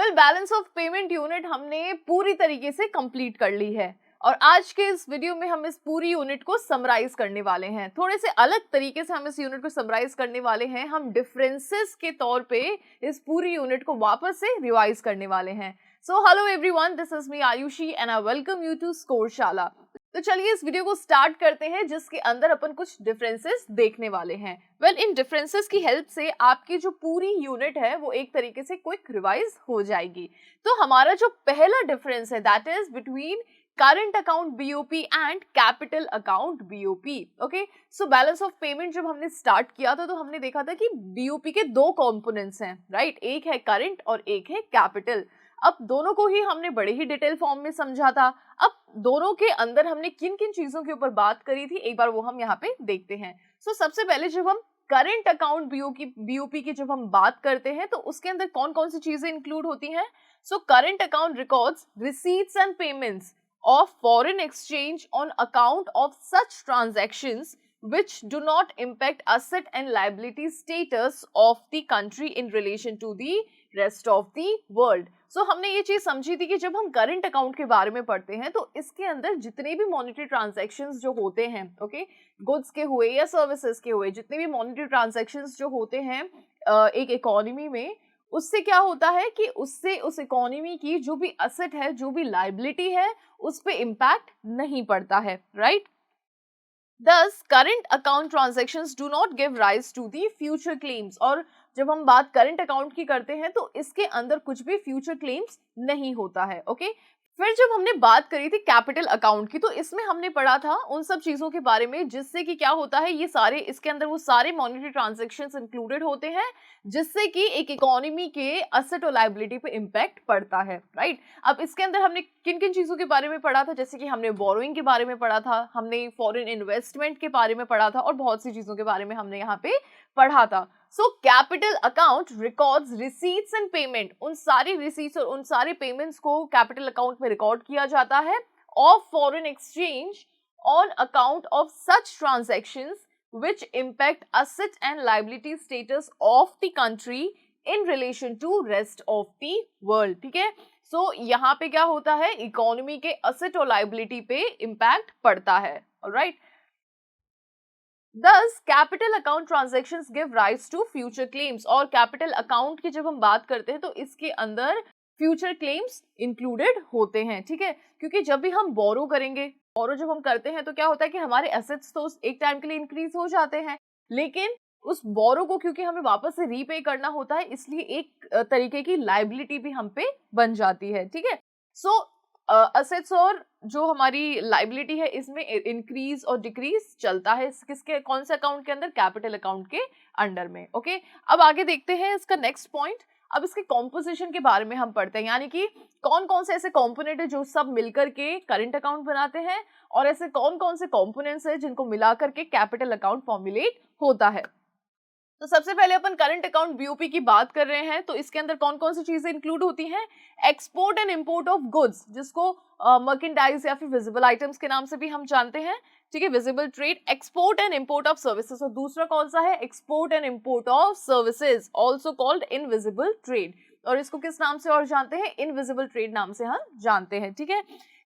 Balance of payment unit हमने पूरी तरीके से कंप्लीट कर ली है और आज के इस वीडियो में हम इस पूरी यूनिट को समराइज करने वाले हैं। थोड़े से अलग तरीके से हम इस यूनिट को समराइज करने वाले हैं। हम डिफरेंसेस के तौर पे इस पूरी यूनिट को वापस से रिवाइज करने वाले हैं। So hello everyone, this is me Ayushi and I welcome you to Scoreshala. तो चलिए इस वीडियो को स्टार्ट करते हैं जिसके अंदर अपन कुछ डिफरेंसेस देखने वाले हैं। इन डिफरेंसेस की हेल्प से आपकी जो पूरी यूनिट है वो एक तरीके से क्विक रिवाइज हो जाएगी। तो हमारा जो पहला डिफरेंस है that is between current account BOP and capital account BOP. Okay, so balance of payment जब हमने स्टार्ट किया था तो हमने देखा था कि बीओपी के दो कंपोनेंट्स हैं, राइट? एक है करंट और एक है कैपिटल। अब दोनों को ही हमने बड़े ही डिटेल फॉर्म में समझा था। अब दोनों के अंदर हमने किन किन चीजों के ऊपर बात करी थी एक बार वो हम यहाँ पे देखते हैं। सबसे पहले जब हम करंट अकाउंट बीओपी की जब हम बात करते हैं तो उसके अंदर कौन कौन सी चीजें इंक्लूड होती हैं? Current account records receipts and payments of foreign exchange on account of such transactions which do not impact asset and liability status of the country in relation to the rest of the world. हमने ये चीज समझी थी कि जब हम current account के बारे में पढ़ते हैं तो इसके अंदर जितने भी मॉनेटरी ट्रांजैक्शंस जो होते हैं, ओके, गुड्स के हुए या सर्विसेज के हुए, जितने भी मॉनेटरी ट्रांजैक्शंस जो होते हैं एक इकोनॉमी में, उससे क्या होता है कि उससे उस इकोनॉमी की जो भी असेट है, जो भी लायबिलिटी है, उस पे इम्पैक्ट नहीं पड़ता है, right? Thus, current account transactions do not give rise to the future claims। और जब हम बात करंट अकाउंट की करते हैं तो इसके अंदर कुछ भी फ्यूचर क्लेम्स नहीं होता है, ओके? फिर जब हमने बात करी थी कैपिटल अकाउंट की तो इसमें हमने पढ़ा था उन सब चीजों के बारे में जिससे कि क्या होता है, ये सारे इसके अंदर वो सारे मॉनेटरी ट्रांजैक्शंस इंक्लूडेड होते हैं जिससे कि एक इकोनॉमी के असेट और लायबिलिटी पे इम्पैक्ट पड़ता है, राइट? अब इसके अंदर हमने किन किन चीजों के बारे में पढ़ा था? जैसे कि हमने बोरोइंग के बारे में पढ़ा था, हमने फॉरेन इन्वेस्टमेंट के बारे में पढ़ा था और बहुत सी चीजों के बारे में हमने यहाँ पे पढ़ा था। Capital account records receipts and payment, उन सारी रिसीट्स और उन सारे पेमेंट्स को कैपिटल अकाउंट में रिकॉर्ड किया जाता है of foreign exchange on account of such transactions which impact asset and liability status of the country in relation to rest of the world. ठीक है, यहाँ पे क्या होता है, इकोनॉमी के असेट और लायबिलिटी पे इंपैक्ट पड़ता है, alright? Thus, capital account transactions give rise to future claims। और capital account की जब हम बात करते हैं तो इसके अंदर future claims included होते हैं, ठीक है? क्योंकि जब भी हम बोरो करेंगे, बोरो जब हम करते हैं तो क्या होता है कि हमारे एसेट्स तो एक टाइम के लिए इंक्रीज हो जाते हैं, लेकिन उस बोरो को क्योंकि हमें वापस से रीपे करना होता है इसलिए एक तरीके की लायबिलिटी भी हम पे बन जाती है, ठीक है? असेट्स और जो हमारी लायबिलिटी है इसमें इंक्रीज और डिक्रीज चलता है। किसके, कौन से अकाउंट के अंदर? कैपिटल अकाउंट के अंडर में, ओके? अब आगे देखते हैं इसका नेक्स्ट पॉइंट। अब इसके कॉम्पोजिशन के बारे में हम पढ़ते हैं, यानी कि कौन कौन से ऐसे कॉम्पोनेंट है जो सब मिलकर के करंट अकाउंट बनाते हैं और ऐसे कौन कौन से कॉम्पोनेंट्स है जिनको मिलाकर के कैपिटल अकाउंट फॉर्मुलेट होता है। सबसे पहले अपन करंट अकाउंट बीओपी की बात कर रहे हैं तो इसके अंदर कौन कौन सी चीजें इंक्लूड होती हैं? Export and import of goods, जिसको मर्केंडाइज या फिर विजिबल आइटम्स के नाम से भी हम जानते हैं, ठीक है? Visible trade, export and import of services. और दूसरा कौन सा है? Export and import of services, also called invisible trade. और इसको किस नाम से और जानते हैं? इनविजिबल ट्रेड नाम से हम जानते हैं, ठीक है?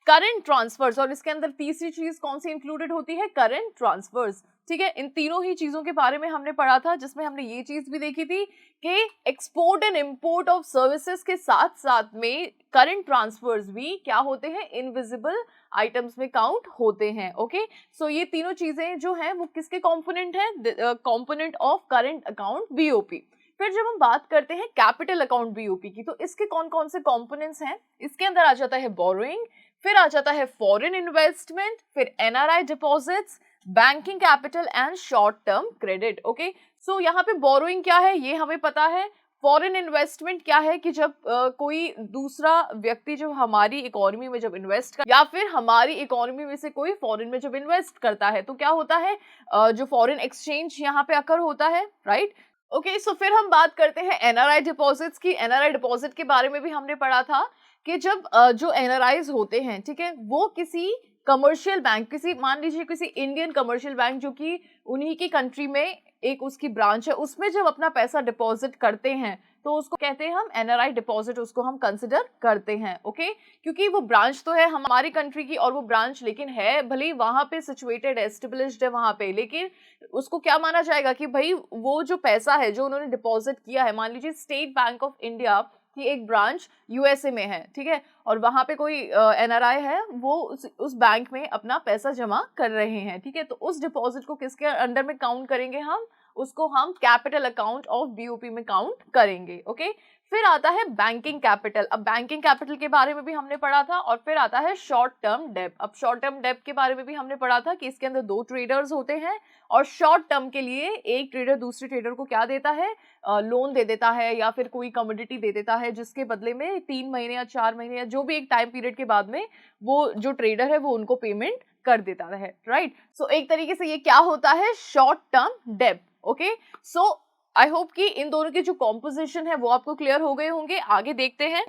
करंट ट्रांसफर्स, और इसके अंदर तीसरी चीज कौन सी इंक्लूडेड होती है? करंट ट्रांसफर्स, ठीक है? इन तीनों ही चीजों के बारे में हमने पढ़ा था, जिसमें हमने ये चीज भी देखी थी कि export and import of services के साथ साथ में करंट ट्रांसफर्स भी क्या होते हैं? इनविजिबल आइटम्स में काउंट होते हैं, ओके? ये तीनों चीजें जो हैं वो किसके कॉम्पोनेंट है? Component of current account BOP. फिर जब हम बात करते हैं कैपिटल अकाउंट बीओपी की तो इसके कौन कौन से कॉम्पोनेंट्स हैं? इसके अंदर आ जाता है बोरोइंग, फिर आ जाता है फॉरेन इन्वेस्टमेंट, फिर NRI deposits, banking capital and short term credit, okay? यहाँ पे बोरोइंग क्या है ये हमें पता है। फॉरेन इन्वेस्टमेंट क्या है कि जब कोई दूसरा व्यक्ति जब हमारी इकोनॉमी में जब इन्वेस्ट कर या फिर हमारी इकोनॉमी में से कोई फॉरेन में जब इन्वेस्ट करता है तो क्या होता है, जो फॉरेन एक्सचेंज यहाँ पे अकर होता है, राइट? ओके, फिर हम बात करते हैं एनआरआई डिपॉजिट्स की। एनआरआई डिपॉजिट के बारे में भी हमने पढ़ा था कि जब जो एनआरआईज होते हैं, ठीक है, वो किसी कमर्शियल बैंक, किसी मान लीजिए किसी इंडियन कमर्शियल बैंक जो कि उन्हीं की कंट्री में एक उसकी ब्रांच है, उसमें जब अपना पैसा डिपॉजिट करते हैं तो उसको कहते हैं हम NRI डिपॉजिट, उसको हम कंसिडर करते हैं। ओके, क्योंकि वो ब्रांच तो है हमारी कंट्री की और वो ब्रांच लेकिन है भले वहां पे सिचुएटेड है, एस्टेब्लिश्ड है वहां पे, लेकिन उसको क्या माना जाएगा कि भाई वो जो पैसा है जो उन्होंने डिपॉजिट किया है, मान लीजिए स्टेट बैंक ऑफ इंडिया की एक ब्रांच यूएसए में है, ठीक है, और वहां पे कोई NRI है, वो उस बैंक में अपना पैसा जमा कर रहे हैं, ठीक है, तो उस डिपॉजिट को किसके अंडर में काउंट करेंगे हम, उसको हम कैपिटल अकाउंट ऑफ बीओपी में काउंट करेंगे। ओके, फिर आता है बैंकिंग कैपिटल। अब बैंकिंग कैपिटल के बारे में भी हमने पढ़ा था, और फिर आता है शॉर्ट टर्म डेब्ट। अब शॉर्ट टर्म डेब्ट के बारे में भी हमने पढ़ा था कि इसके अंदर 2 ट्रेडर्स होते हैं, और शॉर्ट टर्म के लिए एक ट्रेडर दूसरे ट्रेडर को क्या देता है, लोन दे देता है या फिर कोई कमोडिटी दे देता है, जिसके बदले में 3 महीने या 4 महीने या जो भी एक टाइम पीरियड के बाद में वो जो ट्रेडर है वो उनको पेमेंट कर देता है, राइट। सो एक तरीके से ये क्या होता है, शॉर्ट टर्म डेब्ट। ओके, सो आई होप कि इन दोनों की जो कॉम्पोजिशन है वो आपको क्लियर हो गए होंगे। आगे देखते हैं।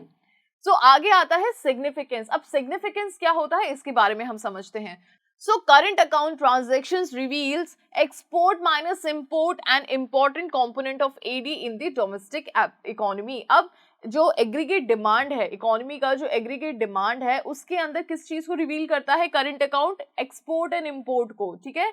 सो आगे आता है सिग्निफिकेंस। अब सिग्निफिकेंस क्या होता है इसके बारे में हम समझते हैं। So current account transactions reveals export minus import an important component of AD in the domestic economy. अब जो एग्रीगेट डिमांड है, इकोनॉमी का जो एग्रीगेट डिमांड है, उसके अंदर किस चीज को रिवील करता है, current account, export and import को, ठीक है।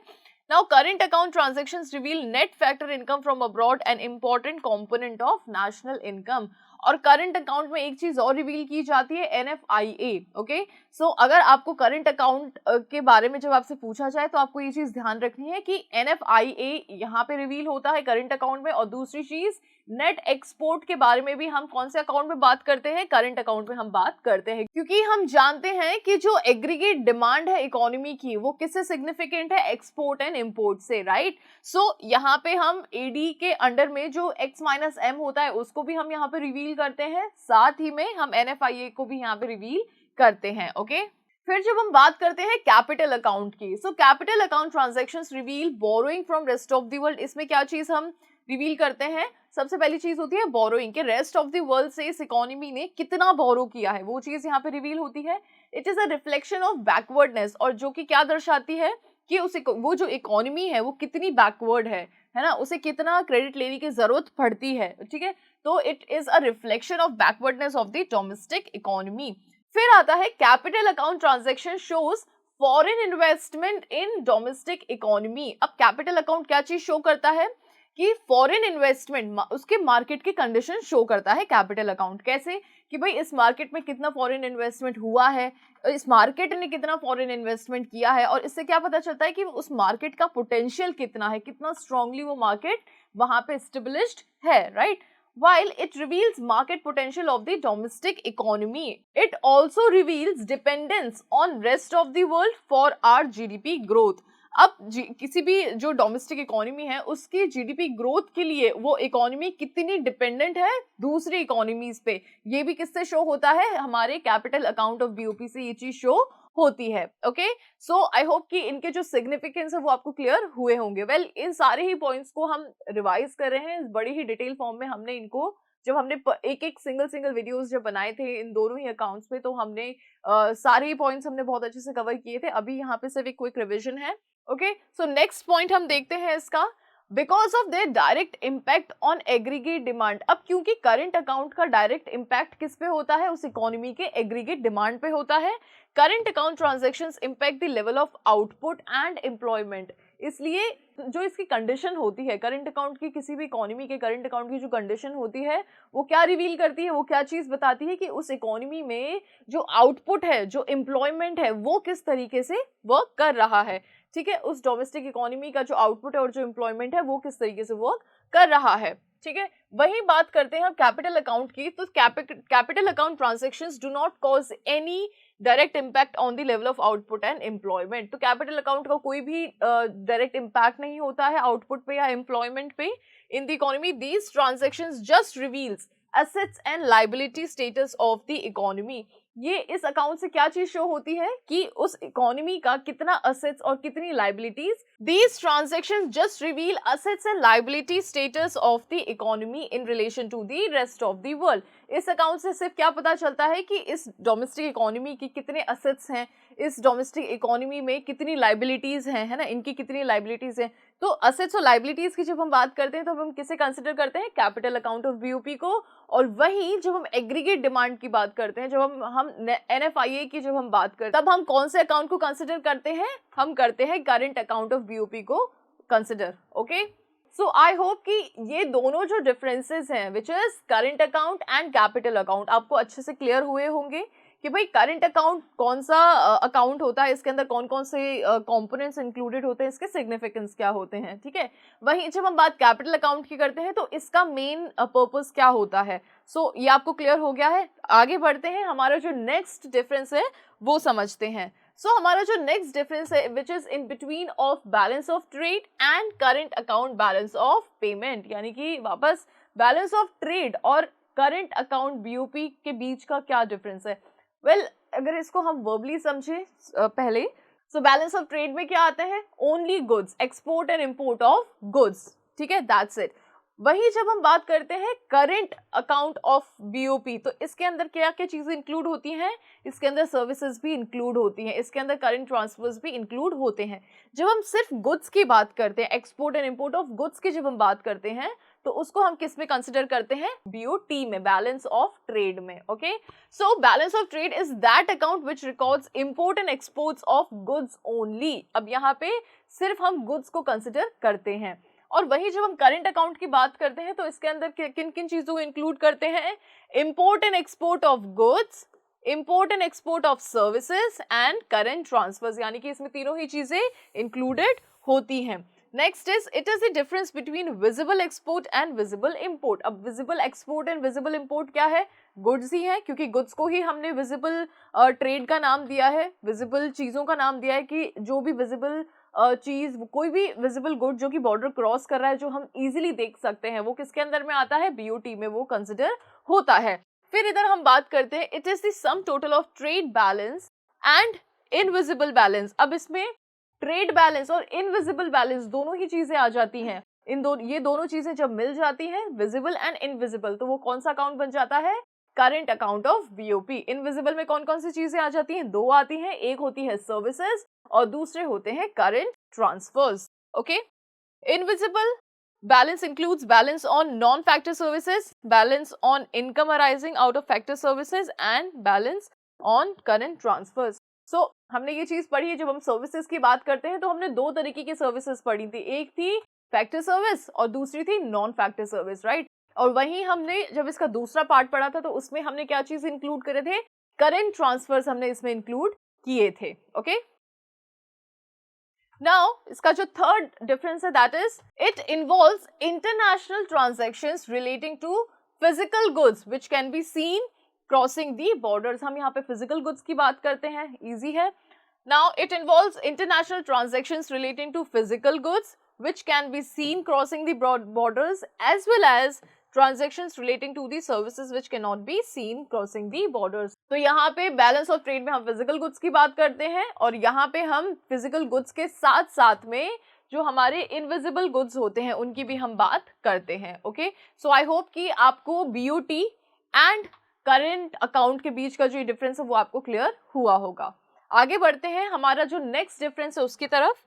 Now, current account transactions reveal net factor income from abroad, an important component of national income. और करंट अकाउंट में एक चीज और रिवील की जाती है, NFIA। ओके, सो अगर आपको करंट अकाउंट के बारे में जब आपसे पूछा जाए तो आपको ये चीज ध्यान रखनी है कि NFIA यहाँ पे रिवील होता है करंट अकाउंट में। और दूसरी चीज, नेट एक्सपोर्ट के बारे में भी हम कौन से अकाउंट में बात करते हैं, करंट अकाउंट में हम बात करते हैं, क्योंकि हम जानते हैं कि जो एग्रीगेट डिमांड है इकोनॉमी की वो किससे सिग्निफिकेंट है, एक्सपोर्ट एंड इंपोर्ट से, राइट। सो यहाँ पे हम एडी के अंडर में जो x माइनस m होता है उसको भी हम यहाँ पे रिवील करते हैं, साथ ही में हम NFIA को भी यहाँ पे रिवील करते हैं। ओके, फिर जब हम बात करते हैं कैपिटल अकाउंट की, so capital account transactions reveal borrowing from rest of the world. इसमें क्या चीज हम रिवील करते हैं, सबसे पहली चीज होती है बोरोइंग, के रेस्ट ऑफ द वर्ल्ड से इस इकोनॉमी ने कितना बोरो किया है, वो चीज यहाँ पे रिवील होती है। It is a reflection of backwardness, और जो कि क्या दर्शाती है कि वो जो इकोनॉमी है वो कितनी बैकवर्ड है ना, उसे कितना क्रेडिट लेने की जरूरत पड़ती है, ठीक है। तो it is a reflection of backwardness of the domestic economy. फिर आता है capital account transaction shows foreign investment in domestic economy. अब कैपिटल अकाउंट क्या चीज शो करता है कि फॉरेन इन्वेस्टमेंट, उसके मार्केट की कंडीशन शो करता है कैपिटल अकाउंट। कैसे कि भाई इस मार्केट में कितना फॉरेन इन्वेस्टमेंट हुआ है, इस मार्केट ने कितना फॉरेन इन्वेस्टमेंट किया है, और इससे क्या पता चलता है कि उस मार्केट का पोटेंशियल कितना है, कितना स्ट्रांगली वो मार्केट वहां पे एस्टेब्लिश्ड है, right. While it reveals market potential of the domestic economy, it also reveals dependence on rest of the world for our GDP growth. अब किसी भी जो डोमेस्टिक इकोनॉमी है उसकी जीडीपी ग्रोथ के लिए वो इकोनॉमी कितनी डिपेंडेंट है दूसरी इकोनॉमीज पे, ये भी किससे शो होता है, हमारे कैपिटल अकाउंट ऑफ बीओपी से ये चीज शो होती है। ओके, सो आई होप कि इनके जो सिग्निफिकेंस है वो आपको क्लियर हुए होंगे। वेल, इन सारे ही पॉइंट्स को हम रिवाइज कर रहे हैं बड़ी ही डिटेल फॉर्म में। हमने इनको जब हमने एक एक सिंगल वीडियोस जब बनाए थे इन दोनों ही अकाउंट्स पे, तो हमने सारे ही पॉइंट्स हमने बहुत अच्छे से कवर किए थे। अभी यहाँ पे सिर्फ एक क्विक रिविजन है। ओके, सो नेक्स्ट पॉइंट हम देखते हैं इसका, because of their direct impact on aggregate demand. अब क्योंकि करंट अकाउंट का डायरेक्ट इम्पैक्ट किस पे होता है, उस इकोनॉमी के एग्रीगेट डिमांड पे होता है। Current account transactions impact the level of output and employment. इसलिए जो इसकी कंडीशन होती है करंट अकाउंट की, किसी भी इकोनॉमी के करंट अकाउंट की जो कंडीशन होती है वो क्या रिवील करती है, वो क्या चीज बताती है कि उस इकोनॉमी में जो आउटपुट है, जो एम्प्लॉयमेंट है, वो किस तरीके से वर्क कर रहा है, ठीक है। उस डोमेस्टिक इकोनॉमी का जो आउटपुट है और जो एम्प्लॉयमेंट है वो किस तरीके से वर्क कर रहा है, ठीक है। वही बात करते हैं हम कैपिटल अकाउंट की, तो capital account transactions do not cause any direct impact on the level of output and employment. तो कैपिटल अकाउंट का कोई भी डायरेक्ट इम्पैक्ट नहीं होता है आउटपुट पे या एम्प्लॉयमेंट पे in the economy. These transactions just reveals assets and liability status of the economy। ये इस अकाउंट से क्या चीज शो होती है कि उस इकोनॉमी का कितना असेट्स और कितनी liabilities. These transactions just reveal assets and liability status of the economy in relation to the rest of the world। इस अकाउंट से सिर्फ क्या पता चलता है कि इस डोमेस्टिक इकोनॉमी की कितने असेट्स हैं, इस डोमेस्टिक इकोनॉमी में कितनी लाइबिलिटीज हैं, है ना, इनकी कितनी लाइबिलिटीज हैं। तो असेट्स और लायबिलिटीज की जब हम बात करते हैं तो हम किसे कंसिडर करते हैं, कैपिटल अकाउंट ऑफ बीओपी को। और वहीं जब हम एग्रीगेट डिमांड की बात करते हैं, जब हम एनएफआईए की जब हम बात करते हैं, तब हम कौन से अकाउंट को कंसिडर करते हैं, हम करते हैं करंट अकाउंट ऑफ बीओपी को consider. Okay, so I hope कि ये दोनों जो डिफरेंसेस हैं which is current account and capital account आपको अच्छे से क्लियर हुए होंगे कि भाई करंट अकाउंट कौन सा अकाउंट होता है, इसके अंदर कौन कौन से कंपोनेंट्स इंक्लूडेड होते हैं, इसके सिग्निफिकेंस क्या होते हैं। ठीक है, वहीं जब हम बात कैपिटल अकाउंट की करते हैं तो इसका मेन पर्पस क्या होता है। सो ये आपको क्लियर हो गया है। आगे बढ़ते हैं, हमारा जो नेक्स्ट डिफरेंस है वो समझते हैं। सो हमारा जो नेक्स्ट डिफरेंस है which is in between of balance of trade and current account balance of payment, यानी कि वापस बैलेंस ऑफ ट्रेड और करंट अकाउंट बीओपी के बीच का क्या डिफरेंस है। वेल, अगर इसको हम वर्बली समझे पहले, सो बैलेंस ऑफ ट्रेड में क्या आते हैं, only goods, export and import of goods. ठीक है, दैट्स इट। वही जब हम बात करते हैं करंट अकाउंट ऑफ बीओपी, तो इसके अंदर क्या क्या चीजें इंक्लूड होती हैं, इसके अंदर सर्विसेज भी इंक्लूड होती हैं, इसके अंदर करंट ट्रांसफर्स भी इंक्लूड होते हैं। जब हम सिर्फ गुड्स की बात करते हैं, export and import of goods की जब हम बात करते हैं, तो उसको हम किस में कंसिडर करते हैं, बीओटी में, बैलेंस ऑफ ट्रेड में। Okay, so balance of trade is that account which records import and exports of goods only. अब यहाँ पे सिर्फ हम गुड्स को कंसिडर करते हैं। और वही जब हम करंट अकाउंट की बात करते हैं तो इसके अंदर किन किन चीजों को इंक्लूड करते हैं, import and export of goods, import and export of services and current transfers, यानी कि इसमें तीनों ही चीजें इंक्लूडेड होती हैं। Next is it is the difference between visible export and visible import. अब visible export and visible import क्या है, गुड्स ही है, क्योंकि गुड्स को ही हमने विजिबल ट्रेड का नाम दिया है, विजिबल चीजों का नाम दिया है कि जो भी विजिबल चीज, कोई भी विजिबल गुड जो कि बॉर्डर क्रॉस कर रहा है, जो हम इजीली देख सकते हैं, वो किसके अंदर में आता है, बीओटी में वो कंसिडर होता है। फिर इधर हम बात करते हैं, it is the sum total of trade balance and invisible balance. अब इसमें ट्रेड बैलेंस और इनविजिबल बैलेंस दोनों ही चीजें आ जाती हैं। ये दोनों चीजें जब मिल जाती हैं, विजिबल एंड इनविजिबल, तो वो कौन सा अकाउंट बन जाता है, current account of BOP. Invisible में कौन कौन सी चीजें आ जाती हैं, दो आती हैं, एक होती है सर्विसेज और दूसरे होते हैं current transfers. Okay, invisible balance includes balance on non factor services, balance on income arising out of factor services and balance on current transfers. So हमने ये चीज पढ़ी है, जब हम सर्विसेज की बात करते हैं तो हमने दो तरीके की सर्विसेज पढ़ी थी, एक थी फैक्टर सर्विस और दूसरी थी नॉन फैक्टर सर्विस, राइट। और वहीं हमने जब इसका दूसरा पार्ट पढ़ा था तो उसमें हमने क्या चीज इंक्लूड करे थे, करंट ट्रांसफर्स हमने इसमें इंक्लूड किए थे। ओके, नाउ इसका जो थर्ड डिफरेंस है that is it involves international transactions relating to physical goods which can be seen crossing the borders. हम यहाँ पे फिजिकल गुड्स की बात करते हैं, इजी है। Now it involves international transactions relating to physical goods which can be seen crossing the borders as well as transactions relating to the services which cannot be seen crossing the borders। तो यहाँ पे balance of trade में हम physical goods की बात करते हैं और यहाँ पे हम फिजिकल गुड्स के साथ साथ में जो हमारे इनविजिबल गुड्स होते हैं उनकी भी हम बात करते हैं। ओके, सो आई होप कि आपको बीओटी एंड करंट अकाउंट के बीच का जो डिफरेंस है वो आपको क्लियर हुआ होगा। आगे बढ़ते हैं, हमारा जो नेक्स्ट डिफरेंस है उसकी तरफ।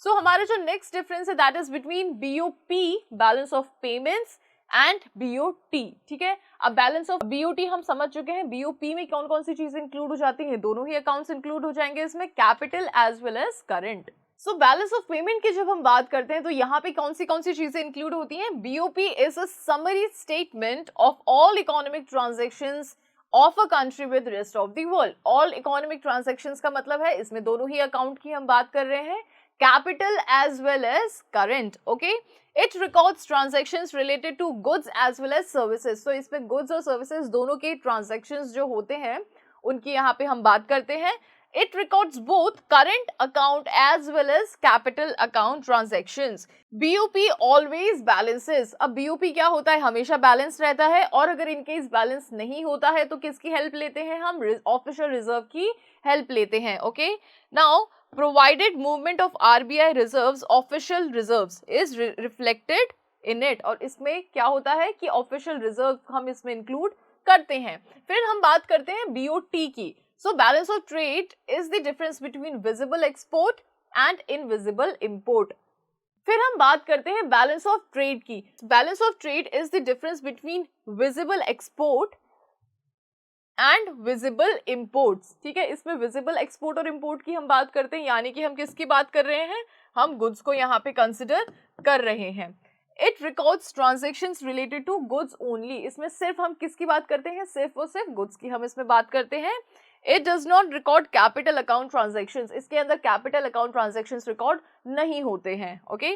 सो हमारा जो नेक्स्ट डिफरेंस है that is between BOP, balance of payments, and BOT. ठीक है, अब बैलेंस ऑफ बीओटी हम समझ चुके हैं, बीओपी में कौन कौन सी चीजें इंक्लूड हो जाती हैं, दोनों ही अकाउंट्स इंक्लूड हो जाएंगे इसमें, capital as well as current. So balance of payment की जब हम बात करते हैं तो यहाँ पे कौन सी चीजें इंक्लूड होती हैं, BOP is a summary statement of all economic transactions of a country with rest of the world. All economic transactions का मतलब है इसमें दोनों ही अकाउंट की हम बात कर रहे हैं, capital as well as current। okay, it records transactions related to goods as well as services। so इसमें goods और services दोनों के transactions जो होते हैं उनकी यहाँ पे हम बात करते हैं। it records both current account as well as capital account transactions। BOP always balances। अब BOP क्या होता है, हमेशा बैलेंस रहता है और अगर इनकेस बैलेंस नहीं होता है तो किसकी हेल्प लेते हैं हम, ऑफिशियल रिजर्व की हेल्प लेते हैं। Okay, now provided movement of RBI reserves, official reserves is reflected in it। और इसमें क्या होता है कि official reserve हम इसमें include करते हैं। फिर हम बात करते हैं BOT की। so balance of trade is the difference between visible export and invisible import। फिर हम बात करते हैं बैलेंस ऑफ ट्रेड की। Balance of trade is the difference between visible export and visible imports. ठीक है, इसमें विजिबल एक्सपोर्ट और इंपोर्ट की हम बात करते हैं, यानी कि हम किसकी बात कर रहे हैं, हम गुड्स को यहाँ पे कंसिडर कर रहे हैं। It records transactions related to goods only. इसमें सिर्फ हम किसकी बात करते हैं, सिर्फ और सिर्फ गुड्स की हम इसमें बात करते हैं। It does not record capital account transactions. इसके अंदर कैपिटल अकाउंट ट्रांजेक्शन्स रिकॉर्ड नहीं होते हैं। Okay,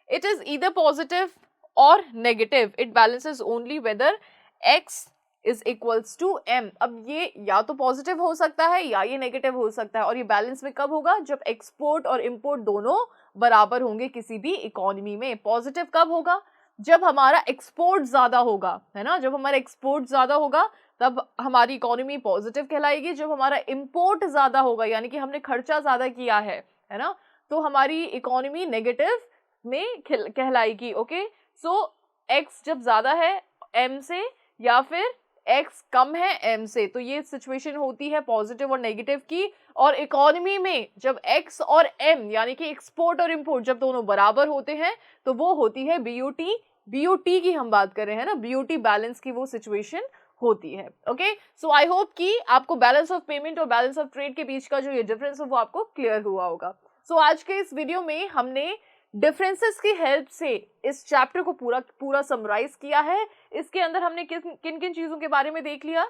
it is either positive और negative. It balances only whether X is equals to M. अब ये या तो पॉजिटिव हो सकता है या ये नेगेटिव हो सकता है, और ये बैलेंस में कब होगा, जब एक्सपोर्ट और इंपोर्ट दोनों बराबर होंगे किसी भी इकोनॉमी में। पॉजिटिव कब होगा, जब हमारा एक्सपोर्ट ज्यादा होगा, है ना, जब हमारा एक्सपोर्ट ज्यादा होगा तब हमारी इकोनॉमी पॉजिटिव कहलाएगी। जब हमारा इंपोर्ट ज्यादा होगा, यानी कि हमने खर्चा ज्यादा किया है ना, तो हमारी इकोनॉमी नेगेटिव में कहलाएगी। ओके, सो एक्स जब ज्यादा है एम से या फिर एक्स कम है एम से, तो ये सिचुएशन होती है पॉजिटिव और नेगेटिव की। और इकोनॉमी में जब एक्स और एम यानी कि एक्सपोर्ट और इंपोर्ट जब दोनों बराबर होते हैं तो वो होती है बीओटी। बीओटी की हम बात कर रहे हैं ना, बीओटी बैलेंस की वो सिचुएशन होती है। ओके, सो आई होप कि आपको बैलेंस ऑफ पेमेंट और बैलेंस ऑफ ट्रेड के बीच का जो ये डिफरेंस है वो आपको क्लियर हुआ होगा। सो आज के इस वीडियो में हमने डिफरेंसेस की हेल्प से इस चैप्टर को पूरा समराइज किया है। इसके अंदर हमने किन किन चीजों के बारे में देख लिया।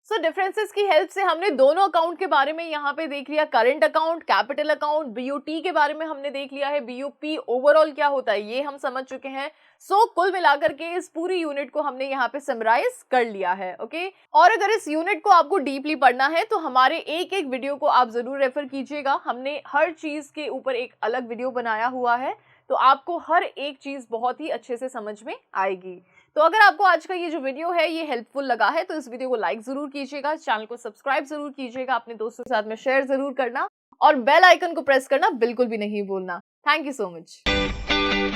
सो डिफरेंसेस की हेल्प से हमने दोनों अकाउंट के बारे में यहाँ पे देख लिया, current account, capital account, BOT के बारे में हमने देख लिया है, बीओपी ओवरऑल क्या होता है ये हम समझ चुके हैं। सो कुल मिलाकर के इस पूरी यूनिट को हमने यहाँ पे समराइज कर लिया है। ओके, और अगर इस यूनिट को आपको डीपली पढ़ना है तो हमारे एक एक वीडियो को आप जरूर रेफर कीजिएगा। हमने हर चीज के ऊपर एक अलग वीडियो बनाया हुआ है, तो आपको हर एक चीज बहुत ही अच्छे से समझ में आएगी। तो अगर आपको आज का ये जो वीडियो है ये हेल्पफुल लगा है तो इस वीडियो को लाइक जरूर कीजिएगा, चैनल को सब्सक्राइब जरूर कीजिएगा, अपने दोस्तों के साथ में शेयर जरूर करना और बेल आइकन को प्रेस करना बिल्कुल भी नहीं भूलना। Thank you so much.